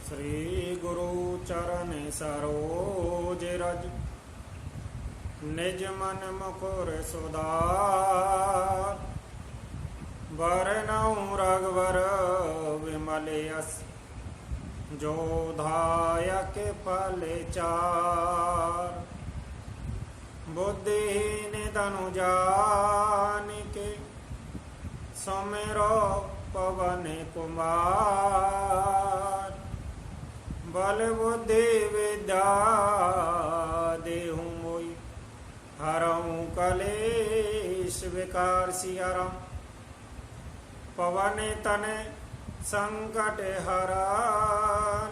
श्री गुरु चरण सरोज रज निज मन मुकुर सुधार वरनऊ रघुवर विमल यस जो धायक फल चार बुद्धिहीन तनु जानिके सुमिरो पवन कुमार बल बुद्धि विद्या देहु मोई हरऊँ कलेश विकार सियाराम पवन तने संकट हरण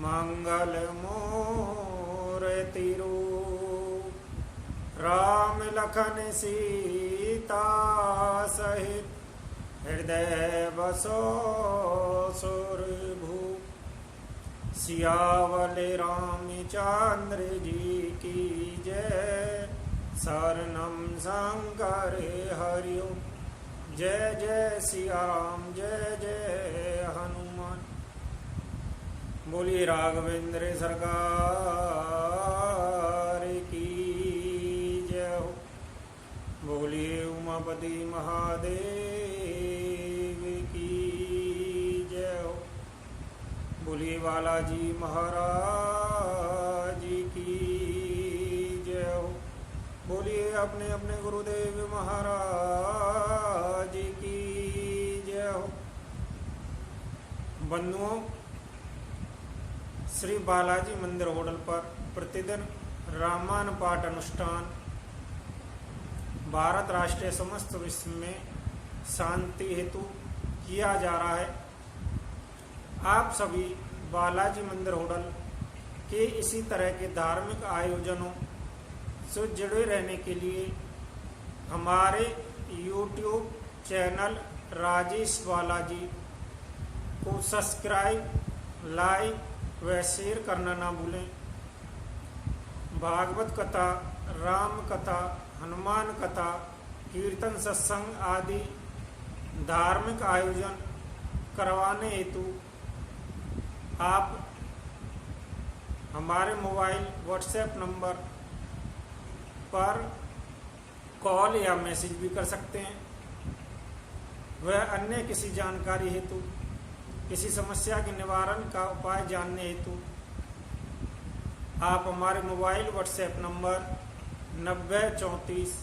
मंगल मूर्ति रूप राम लखन सीता सहित हृदय बसो सुरभूप सियावल रामचंद्र जी की जय शरणम शंकर हरिओ जय जय सिया राम जय जय हनुमान। बोलिए राघवेंद्र सरकार की जय हो। बोलिए उमापति महादेव की जय हो। बोलिए बालाजी महाराज की जय हो। बोलिए अपने अपने गुरुदेव महाराज की जय हो। बंधुओं, श्री बालाजी मंदिर होटल पर प्रतिदिन रामायण पाठ अनुष्ठान भारत राष्ट्रीय समस्त विश्व में शांति हेतु किया जा रहा है। आप सभी बालाजी मंदिर होटल के इसी तरह के धार्मिक आयोजनों से जुड़े रहने के लिए हमारे YouTube चैनल राजेश बालाजी को सब्सक्राइब, लाइक व शेयर करना ना भूलें। भागवत कथा, राम कथा, हनुमान कथा, कीर्तन, सत्संग आदि धार्मिक आयोजन करवाने हेतु आप हमारे मोबाइल व्हाट्सएप नंबर पर कॉल या मैसेज भी कर सकते हैं। वह अन्य किसी जानकारी हेतु, किसी समस्या के निवारण का उपाय जानने हेतु आप हमारे मोबाइल व्हाट्सएप नंबर 90 34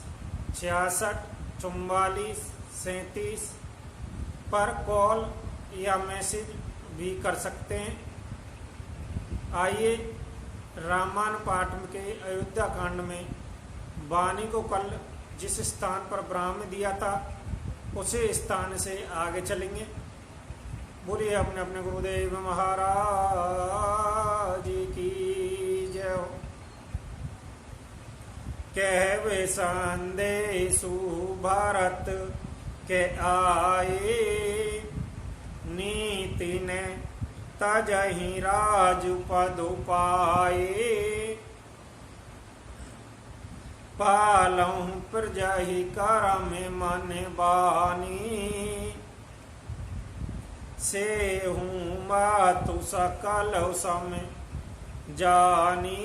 66 44 37 पर कॉल या मैसेज भी कर सकते हैं। आइए रामायण पाठ के अयोध्या कांड में वाणी को कल जिस स्थान पर ब्राह्मण दिया था उसी स्थान से आगे चलेंगे। बोलिए अपने अपने गुरुदेव महाराज की जय हो। कहवे संदेशु भारत के आए नीति ने तजहि राजपद पाए पालहु प्रजहि करम मन बानी से हूँ मातु सकल सम जानी।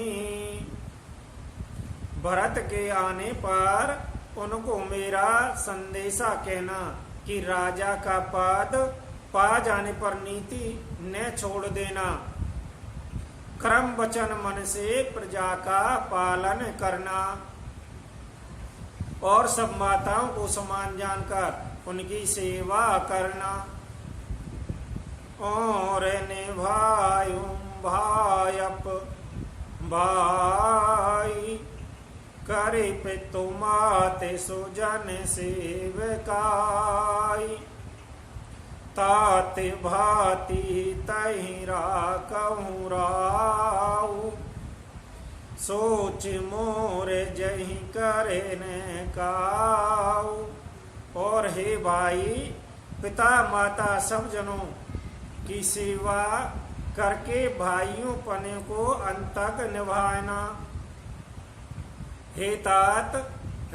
भरत के आने पर उनको मेरा संदेशा कहना कि राजा का पद पा जाने पर नीति न छोड़ देना, क्रम वचन मन से प्रजा का पालन करना और सब माताओं को समान जानकर उनकी सेवा करना और निभायूं भायप भाई करे पितु माते सुजन सेवकाई ताते भाती तहिरा कहूँ राऊ सोच मोर जही करे न काऊ। और हे भाई, पिता माता सब जनों की सेवा करके भाइयों पने को अंत तक निभाना। हे तात,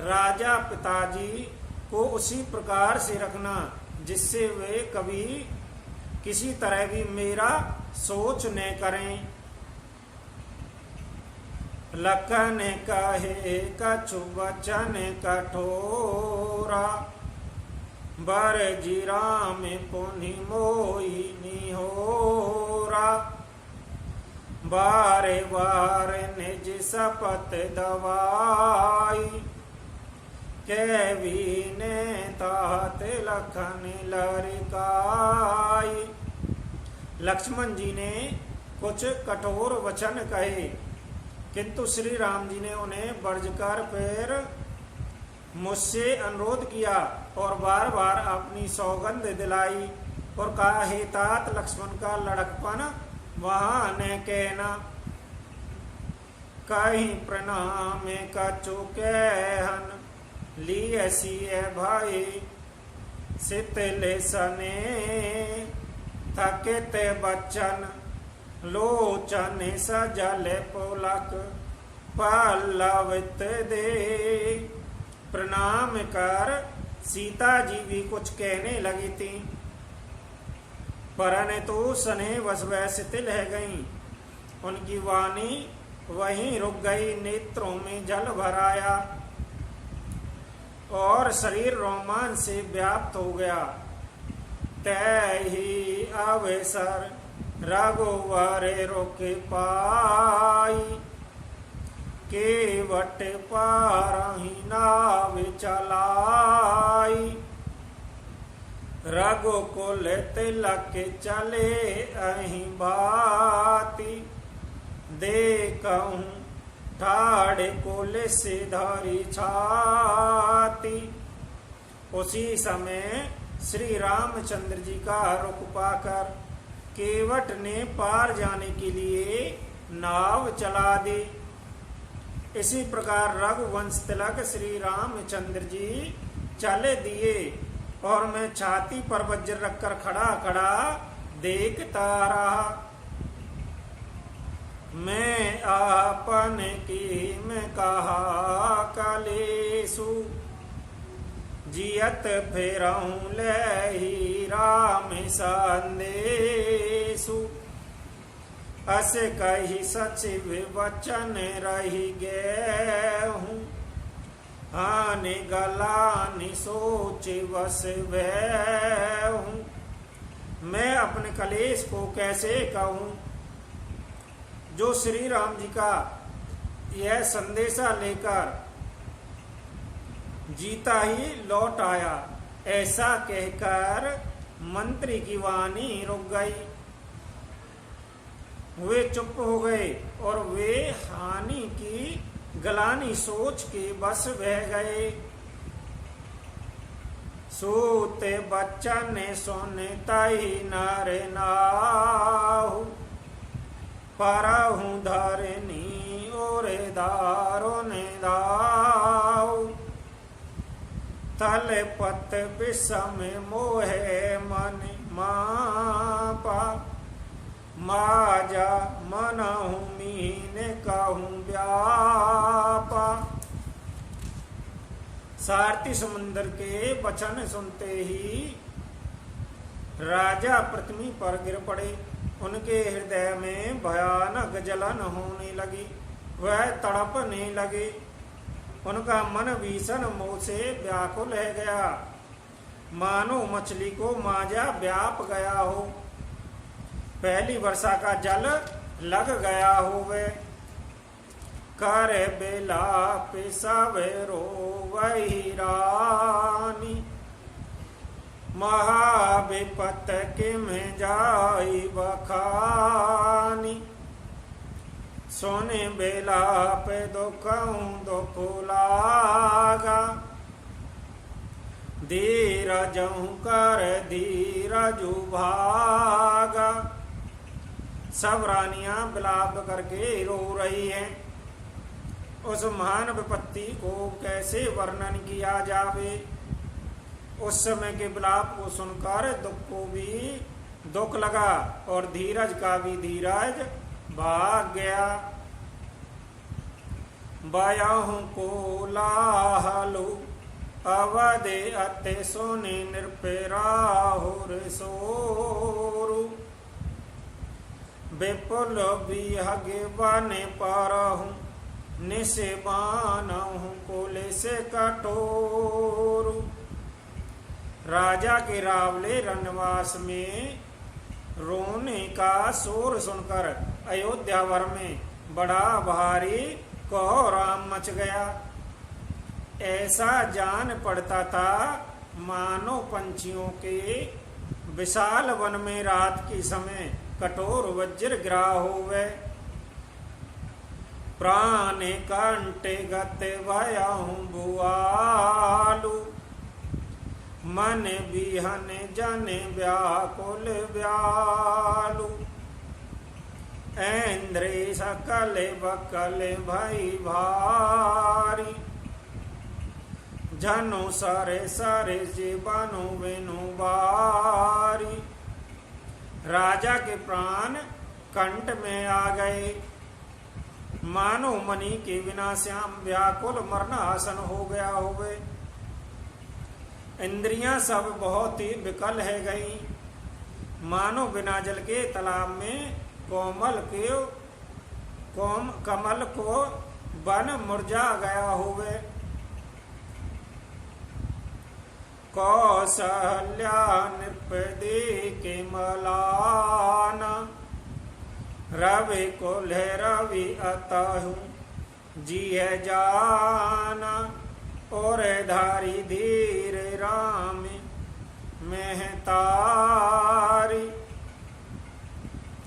राजा पिताजी को उसी प्रकार से रखना जिससे वे कभी किसी तरह भी मेरा सोच ने करें। लखन कहे कछु वचन कठोरा, बर जीरा में पुनि मोही निहोरा। बारे बार निज शपथ दवाई, कैवी ने तात लखन लड़काई। लक्ष्मण जी ने कुछ कठोर वचन कहे, किंतु श्री राम जी ने उन्हें वर्ज कर फिर मुझसे अनुरोध किया और बार बार अपनी सौगंध दिलाई और कहा, हे तात लक्ष्मण का लड़कपन वहां न कहना। कहीं प्रणाम कछु कहन, लिए सिए भाई शीतल सने। थकित बच्चन लोचन सजल पुलक, पल्लवित दे। प्रणाम कर सीता जी भी कुछ कहने लगी थी, परंतु सने वश वह शिथिल है गई। उनकी वाणी वहीं रुक गई, नेत्रों में जल भर आया और शरीर रोमांच से व्याप्त हो गया। तय ही अवसर रघुवर रुक पाई, केवट पारही नाव चलाई। रघुकुल तिलक चले अहीं भांति, देखूं ठाड़ कुल से धरी छाती। उसी समय श्री रामचंद्र जी का रुख पाकर केवट ने पार जाने के लिए नाव चला दी। इसी प्रकार रघुवंश तिलक श्री रामचंद्र जी चले दिए और मैं छाती पर वज्र रखकर खड़ा खड़ा देखता रहा। मैं आपन की में कहा कलेसु, जियत फेरऊं लही राम संदेशु। अस कही सचिव वचन रही गए हूँ, हानि गलानि सोच बस वह हूँ। मैं अपने कलेश को कैसे कहूँ, जो श्री राम जी का यह संदेशा लेकर जीता ही लौट आया। ऐसा कहकर मंत्री की वाणी रुक गई। वे चुप हो गए और वे हानि की गलानी सोच के बस बह गए। सूते बच्चन सुनता ही नर नाहु, परहु धरनी और दारुन दाऊ। तल पत विषम मोहे मन मापा, माजा मनहु मीन कहूँ व्यापा। सारथी समुद्र के वचन सुनते ही राजा पृथ्वी पर गिर पड़े। उनके हृदय में भयानक जलन होने लगी, वह तड़पने लगे। उनका मन भीषण मोह से व्याकुल है गया, मानो मछली को मांझा व्याप गया हो, पहली वर्षा का जल लग गया हो। वे कर बेलाप सवेरो वही रानी, महाविपत किम जाई बखानी। सोने बेलाप दुखऊं दुख लागा, धीरजऊं कर धीरजु भागा। सब रानियां विलाप करके रो रही हैं। उस महान विपत्ति को कैसे वर्णन किया जावे। उस समय के विलाप को सुनकर दुख को भी दुख लगा और धीरज का भी धीरज भाग गया। बयाहू को लाहलु अवधे अते सोने नृपराहुर सोरु। विपुल बिहगे बने परहूँ निसे बानहूँ कोले से कठोर। राजा के रावले रनवास में रोने का शोर सुनकर अयोध्या भर में बड़ा भारी कोहराम मच गया। ऐसा जान पड़ता था मानो पंछियों के विशाल वन में रात के समय कठोर वज्र गिरा होवे। प्राणे कंटे गते भयाहूँ भुआलू मन बिहन जने व्याकुल व्यालू। ऐन्द्रे सकल बकल भई भारी जनु सरे सरे जीवनु वेनु बारी। राजा के प्राण कंठ में आ गए, मानो मणि के बिना श्याम व्याकुल मरना आसन हो गया होवे। इंद्रियां सब बहुत ही विकल है गई, मानो बिना जल के तालाब में कमल को बन मुरझा गया होवे। कौशल्या नृपदे के मलाना रवि कुल्हे रवि अतहु जिय जाना। और धारी धीर राम मेहतारी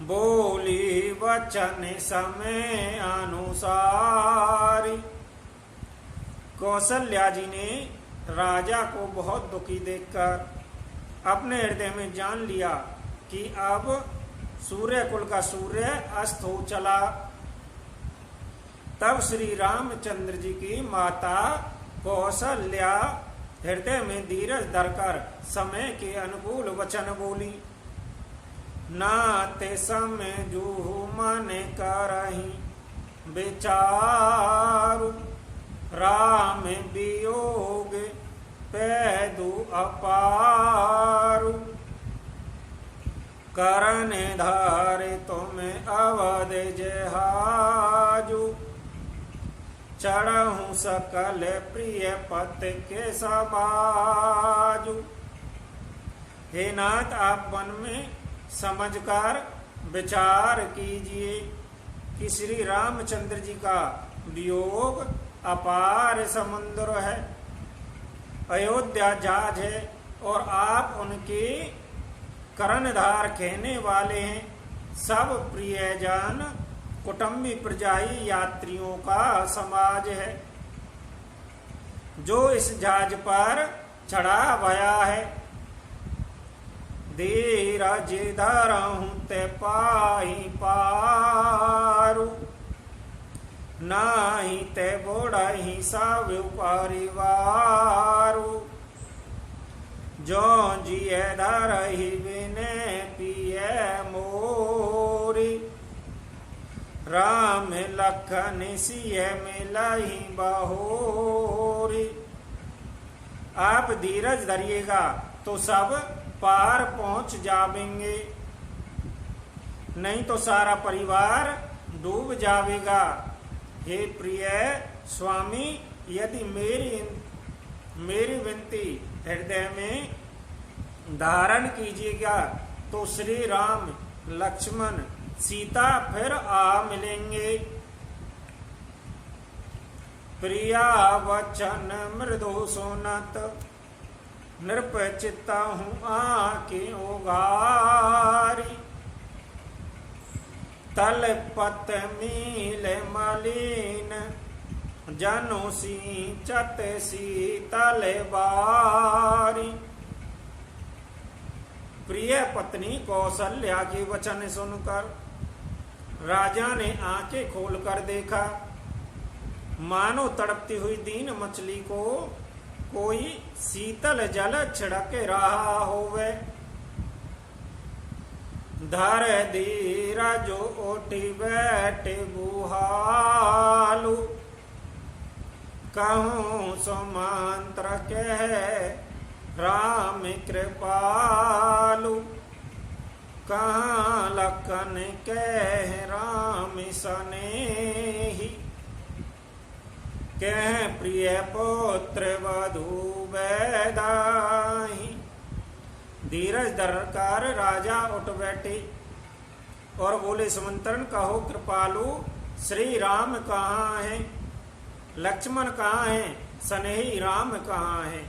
बोली वचन समय अनुसारी। कौशल्या जी ने राजा को बहुत दुखी देखकर अपने हृदय में जान लिया कि अब सूर्य कुल का सूर्य अस्त हो चला। तब श्री रामचंद्र जी की माता कौशल्या हृदय में धीरज धरकर समय के अनुकूल वचन बोली। नाते समय जूहू मन करही विचारु राम वियोग पैदु अपारु। करण धारे तुम अवध जहाजु चढ़हूँ सकल प्रिय पत के सबाजु। हे नाथ, आप वन में समझकर विचार कीजिए कि श्री रामचंद्र जी का वियोग अपार समुद्र है, अयोध्या जहाज है और आप उनके कर्णधार कहने वाले हैं। सब प्रियजन कुटुंबी प्रजाई यात्रियों का समाज है जो इस जहाज पर चढ़ा भया है। धीरज धरहूँ ते पाई पारू नाही ते बोड़ही सब परिवारू। जो जिये धरही बिने पिए मोरी राम लखन सिय मिलही बहोरी। आप धीरज धरिएगा तो सब पार पहुंच जावेंगे, नहीं तो सारा परिवार डूब जावेगा। हे प्रिय स्वामी, यदि मेरी विनती हृदय में धारण कीजिएगा तो श्री राम लक्ष्मण सीता फिर आ मिलेंगे। प्रिया वचन मृदु सुनत नृप चित्ता हूँ आके उगारी। तल पत मील मलिन जनु सिंचत शीतल बारी। प्रिय पत्नी कौशल्या के वचन सुनकर राजा ने आंखें खोलकर देखा, मानो तड़पती हुई दीन मछली को कोई शीतल जल छिड़क रहा होवे। धर धीरा जो उठी बैठे बुहालू कहूँ सुमंत्र कह राम कृपालु। कहाँ लखन कह राम सनेही, कह प्रिय पुत्र वधू बैदाही। धीरज धरकर राजा उठ बैठे और बोले, सुमंत्रण कहो कृपालु, श्री राम कहाँ हैं, लक्ष्मण कहाँ हैं, सनेही राम कहाँ हैं,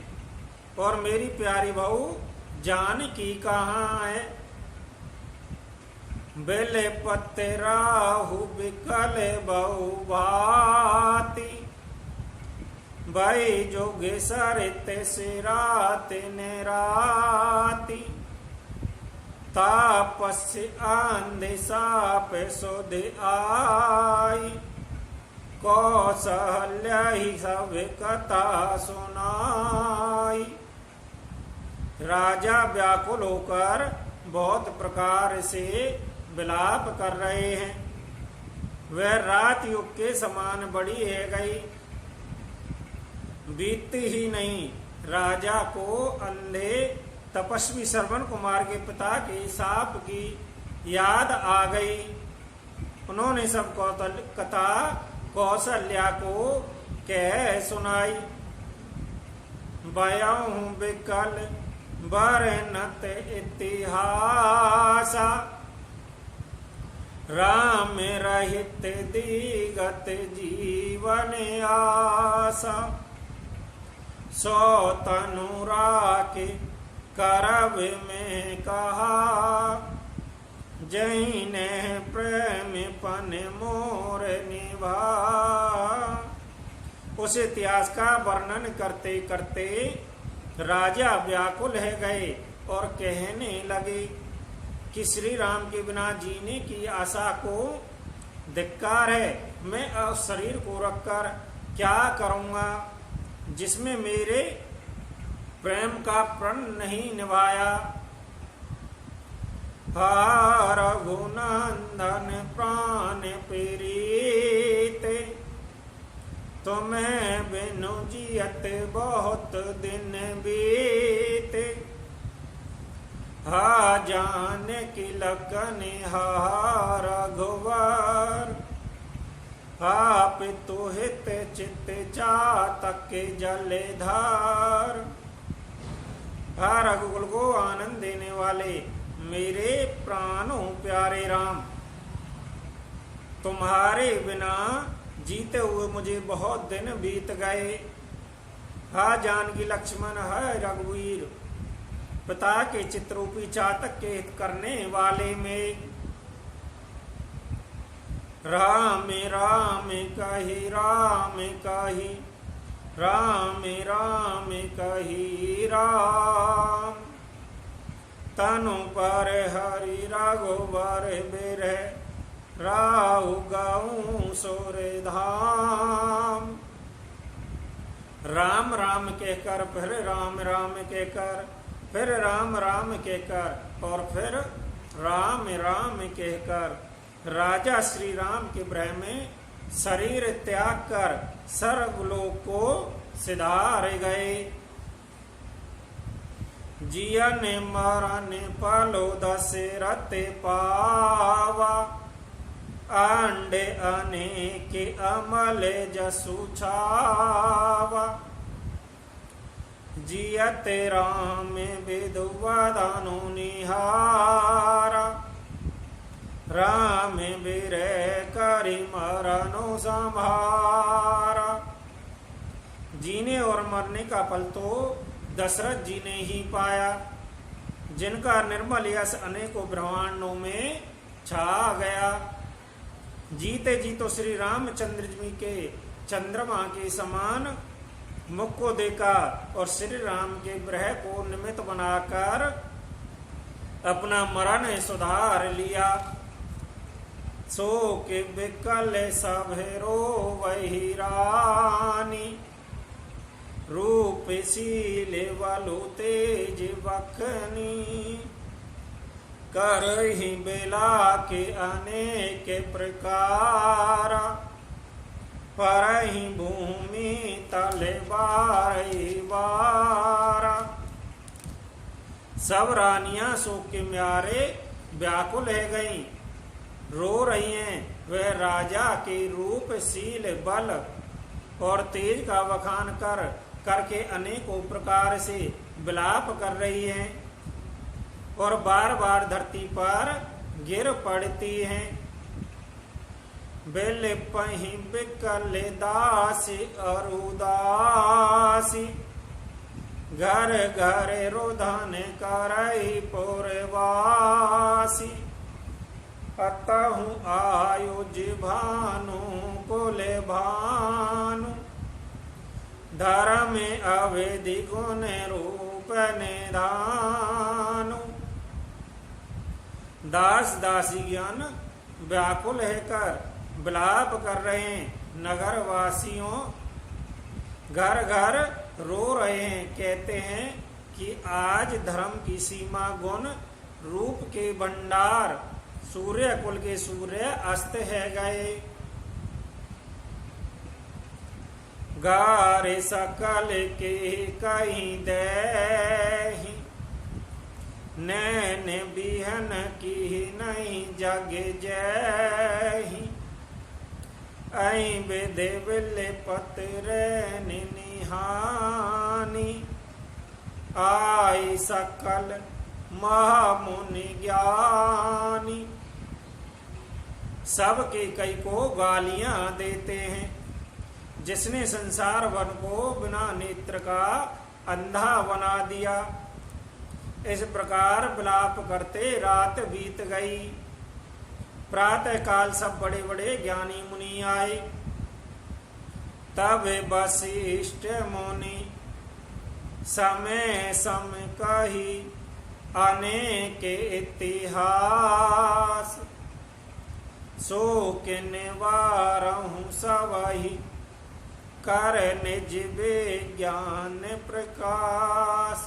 और मेरी प्यारी बहू जानकी कहाँ है। बेले पत्ते राहु बिकल बहु भाती, भाई जोगे सरित सिरात ने राती। तापस्य आंधे साप सुध आई, कौशल्या ही सब कथा सुनाई। राजा व्याकुल होकर बहुत प्रकार से विलाप कर रहे हैं। वह रात युग के समान बड़ी है गई, बीतती ही नहीं। राजा को अंधे तपस्वी श्रवण कुमार के पिता के शाप की याद आ गई। उन्होंने सब कथा कौशल्या को कह सुनाई। बयाऊं बिकल बरनत इतिहासा, राम रहित दिगत जीवन आशा। सौ तनु राके करब में कहा, जैने प्रेम पन मोर निभा। उस इतिहास का वर्णन करते करते राजा व्याकुल है गए और कहने लगे कि श्री राम के बिना जीने की आशा को धिक्कार है। मैं उस शरीर को रखकर क्या करूँगा जिसमें मेरे प्रेम का प्रण नहीं निभाया। हा रघुनंदन प्राण प्रीत, तुम्हें बिनु जियत बहुत दिन बीते। हा जान की लखन हा रघुवर, हा पितु हित चित चातक जलधार। हा रघुकुल को आनंद देने वाले मेरे प्राणों प्यारे राम, तुम्हारे बिना जीते हुए मुझे बहुत दिन बीत गए। हा जानकी लक्ष्मण है रघुवीर, पिता के चित्ररूपी चातक के हित करने वाले में। राम राम कही राम कही, राम राम कही राम। तनु पर हरि रघुवर बिरह, राहु गऊ सोर धाम। राम राम कहकर फिर राम राम कहकर, फिर राम राम कहकर और फिर राम राम कहकर राजा श्री राम के विरह में शरीर त्याग कर सर्वलोक को सिधार गए। जियन मरन पलो दशरथ पावा, आंडे अनेक अमल जसु छावा। जियत राम विधुवदनु निहारा, राम बिरह करि मरनु संहारा। जीने और मरने का फल तो दशरथ जी ने ही पाया, जिनका निर्मल यश अनेकों ब्रह्मांडों में छा गया। जीते जी तो श्री रामचंद्र जी के चंद्रमा के समान मुख को देखा और श्री राम के विरह को निमित्त बनाकर अपना मरण सुधार लिया। सो के बिकल सब रोवहि रानी, रूप शीले वलु तेज बखनी। करहि बेला के अनेक प्रकार, परहि भूमि तले बारहि बार। सब रानियां शोक के म्यारे व्याकुल है गई, रो रही हैं। वह राजा के रूप, शील, बल और तेज का बखान करके अनेकों प्रकार से विलाप कर रही हैं और बार बार धरती पर गिर पड़ती हैं। बेल पही बिकल दासी और उदासी, घर घर रोधन करई पुरवासी। अतहु आयुज भानु कुले भानु, धर्म अवेदि गुण रूप निधानु। दास दासीगण व्याकुल होकर विलाप कर रहे हैं। नगर वासियों घर घर रो रहे हैं। कहते हैं कि आज धर्म की सीमा, गुण रूप के भंडार, सूर्य कुल के सूर्य अस्त है गए। गारे सकल के कहीं देहि, नैन बिहन की नहीं जग जही। आई बेदे बिले पत्र निहानी, आई सकल महामुनि ज्ञानी। सबके कई को गालियां देते हैं। जिसने संसार वन को बिना नेत्र का अंधा बना दिया। इस प्रकार विलाप करते रात बीत गई। प्रातः काल सब बड़े बड़े ज्ञानी मुनि आए। तब वशिष्ठ मुनि समय सम कही अनेक इतिहास। सो के निवारहु सबहि कर निज विज्ञान प्रकाश।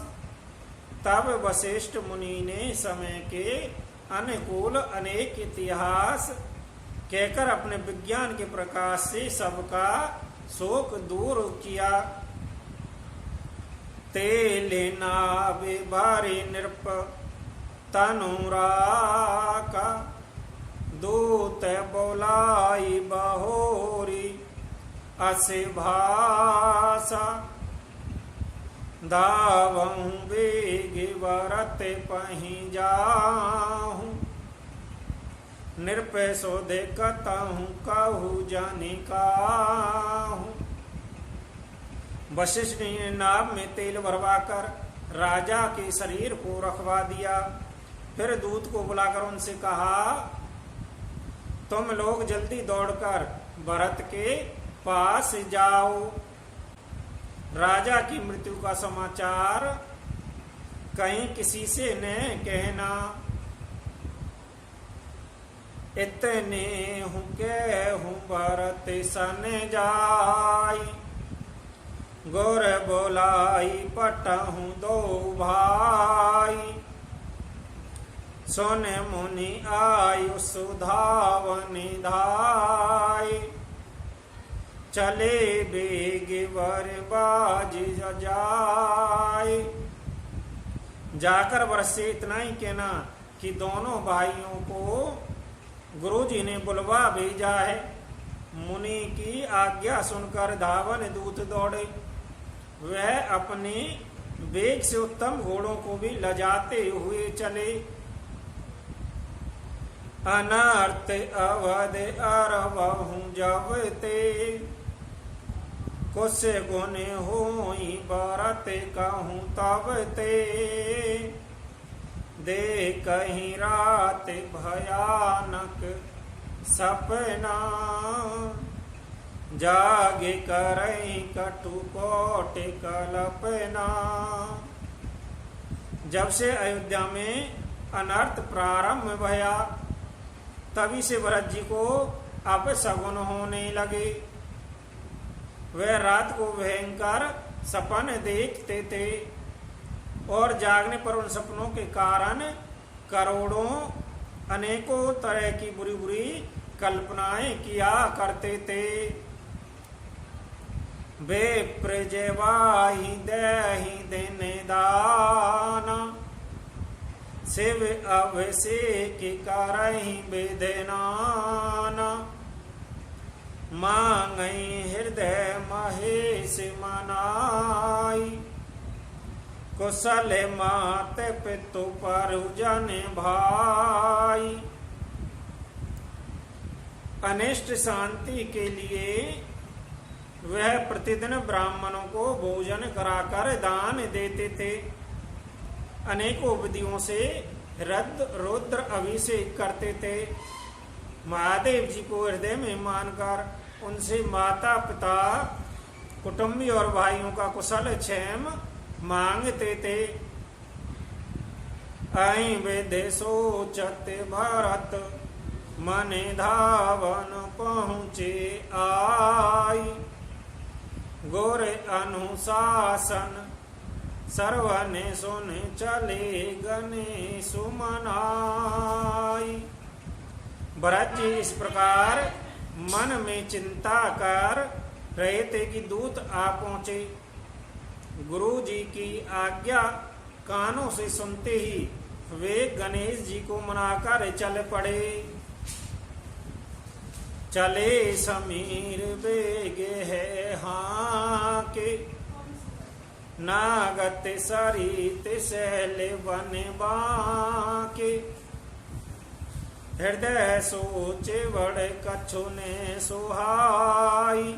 तब वशिष्ठ मुनि ने समय के अनुकूल अनेक इतिहास कहकर अपने विज्ञान के प्रकाश से सबका शोक दूर किया। तेले नावे भारी नृप तनुराका, दूत बोलाई बहोरी असे भाषा। दावहु वेग वरत पही जाहूं, नृप सो देखतहु कहु जानिकाहूं। वशिष्ठ ने नाव में तेल भरवाकर राजा के शरीर को रखवा दिया। फिर दूत को बुलाकर उनसे कहा, तुम लोग जल्दी दौड़कर भरत के पास जाओ। राजा की मृत्यु का समाचार कहीं किसी से न कहना। इतने हूँ कहूँ भरत सन जाई, गोर बोलाई पटहूँ दो भाई। सुन मुनि आयु सुधावन धाई, चले बेग वर बाज जाए। जाकर वर्ष से इतना ही कहना कि दोनों भाइयों को गुरुजी ने बुलवा भेजा है। मुनि की आज्ञा सुनकर धावन दूत दौड़े। वह अपने वेग से उत्तम घोड़ों को भी लजाते हुए चले। अनर्थ अवध अरबहु जब ते, कुछ गुण होई भरत कहूँ तब ते। दे कहीं रात भयानक सपना, जागे करई कटु कोट कल्पना। जब से अयोध्या में अनर्थ प्रारंभ भया, तभी से भरत जी को अब सगुन होने लगे। वह रात को भयंकर सपन देखते थे और जागने पर उन सपनों के कारण करोड़ों अनेकों तरह की बुरी बुरी कल्पनाएं किया करते थे। वे प्रजवाही दही देने दाना, शिव अभिषेक करहि विधनान मांगई हृदय महेश मनाई कुशल मात पितु परिजन भाई। अनिष्ट शांति के लिए वह प्रतिदिन ब्राह्मणों को भोजन कराकर दान देते थे। अनेकों विधियों से रुद्र अभिषेक करते थे। महादेव जी को हृदय में मानकर उनसे माता पिता कुटुंबी और भाइयों का कुशल क्षेम मांगते थे। आई विधि सोचत भरत मन धावन पहुँचे आई गोर अनुशासन सर्वने सुन चले गने सुमनाई। भरत जी इस प्रकार मन में चिंता कर रहे थे कि दूत आ पहुंचे। गुरु जी की आज्ञा कानों से सुनते ही वे गणेश जी को मनाकर चल पड़े। चले समीर बेगे है हाँ के नागत सरित सैल बन बाके हृदय सोचे बड़ कछु ने सुहाई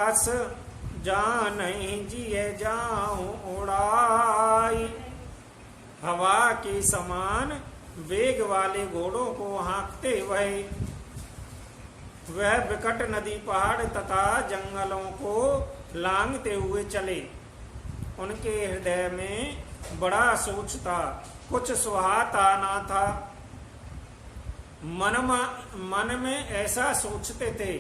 अस जान जिये जाऊं उड़ाई। हवा के समान वेग वाले घोड़ों को हाँकते हुए वह विकट नदी पहाड़ तथा जंगलों को लांघते हुए चले। उनके हृदय में बड़ा सोच था, कुछ सुहाता ना था। मन में ऐसा सोचते थे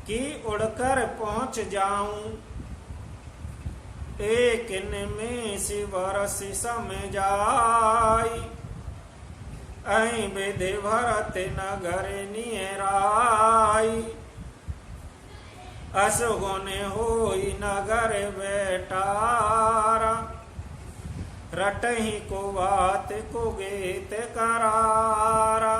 कि उड़कर पहुंच जाऊं एक निमेष बरस समय जाई। ऐ विधि भरत नगर नियराई असगुन होई नगर बेटारा रटही को बात को गीत करारा।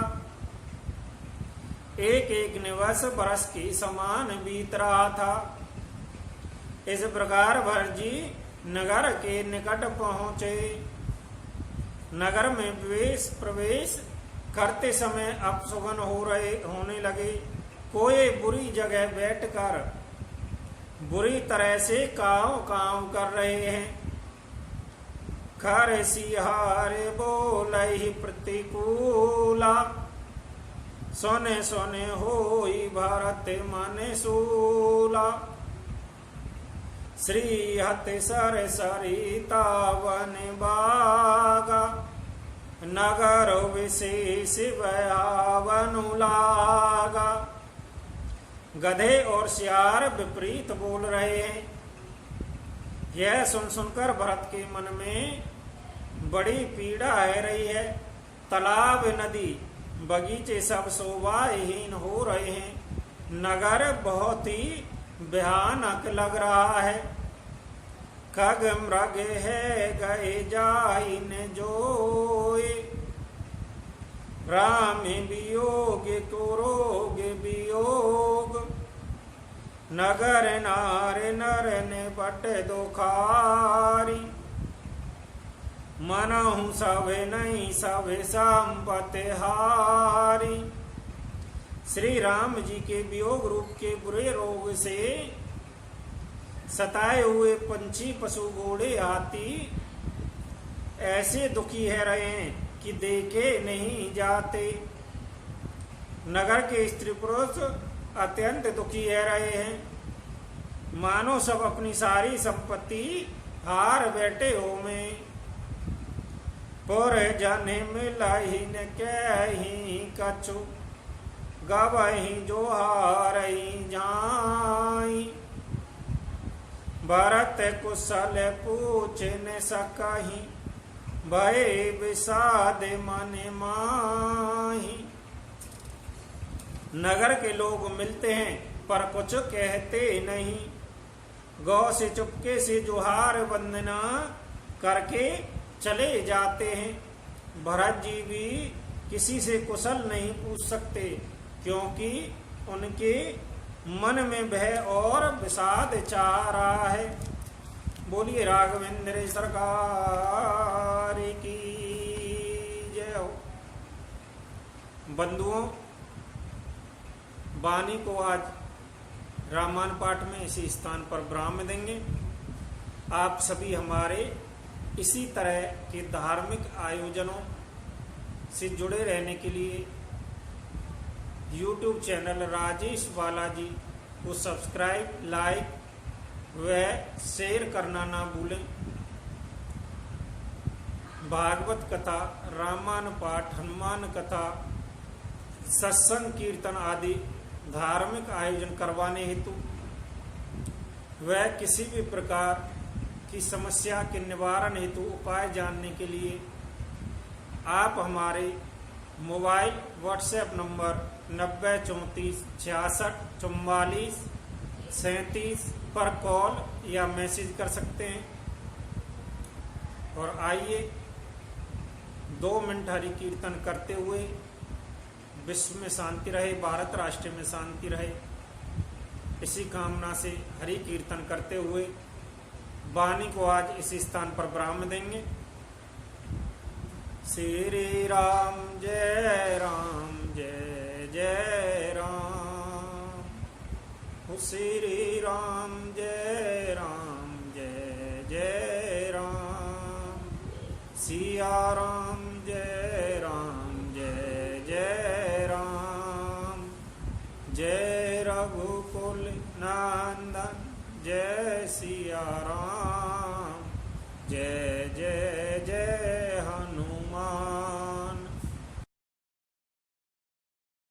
एक एक निवस बरस की समान बीत रहा था। इस प्रकार भरत जी नगर के निकट पहुंचे। नगर में प्रवेश करते समय अपशगुन होने लगे। कोई बुरी जगह बैठकर बुरी तरह से काव काव कर रहे हैं। खर सिहारे बोलहि प्रतिकूला सोने सोने होई भरत मन सूला। श्री हत सर सरिता वन बागा नगर विशेष भयावनु लागा। गधे और सियार विपरीत बोल रहे हैं। यह सुन सुनकर भरत के मन में बड़ी पीड़ा है रही है। तालाब नदी बगीचे सब शोभाहीन हो रहे हैं। नगर बहुत ही भयानक लग रहा है। खग मृग है गए जाइन जोए राम वियोग कुरोग वियोग। नगर नार नर ने बट दुखारी मनहु सब नहीं सब संपत हारी। श्री राम जी के वियोग रूप के बुरे रोग से सताए हुए पंछी पशु घोड़े हाथी ऐसे दुखी है रहे हैं कि देखे नहीं जाते। नगर के स्त्री पुरुष अत्यंत दुखी है रहे हैं। मानो सब अपनी सारी संपत्ति हार बैठे हो में। पुर जाने मिलही न कहीं कछु गवही जो हारही जाई। भरत कुशल पूछ न सकही भय विषाद मन माही। नगर के लोग मिलते हैं पर कुछ कहते नहीं। गौ से चुपके से जोहार वंदना करके चले जाते हैं। भरत जी भी किसी से कुशल नहीं पूछ सकते, क्योंकि उनके मन में भय और विषाद छा रहा है। बोलिए राघवेंद्र सरकार की जय हो। बंधुओं, वाणी को आज रामायण पाठ में इसी स्थान पर विराम देंगे। आप सभी हमारे इसी तरह के धार्मिक आयोजनों से जुड़े रहने के लिए YouTube चैनल राजेश बालाजी को सब्सक्राइब, लाइक व शेयर करना ना भूलें। भागवत कथा, रामायण पाठ, हनुमान कथा, सत्संग, कीर्तन आदि धार्मिक आयोजन करवाने हेतु व किसी भी प्रकार की समस्या के निवारण हेतु उपाय जानने के लिए आप हमारे मोबाइल व्हाट्सएप नंबर 90 34 66 44 37 पर कॉल या मैसेज कर सकते हैं। और आइए 2 मिनट हरि कीर्तन करते हुए विश्व में शांति रहे, भारत राष्ट्र में शांति रहे, इसी कामना से हरि कीर्तन करते हुए वाणी को आज इसी स्थान पर विराम देंगे। श्री राम जय जय राम, श्री राम जय जय राम, सिया राम जय जय राम, जय रघुकुल नंदन जय सिया राम, जय जय जय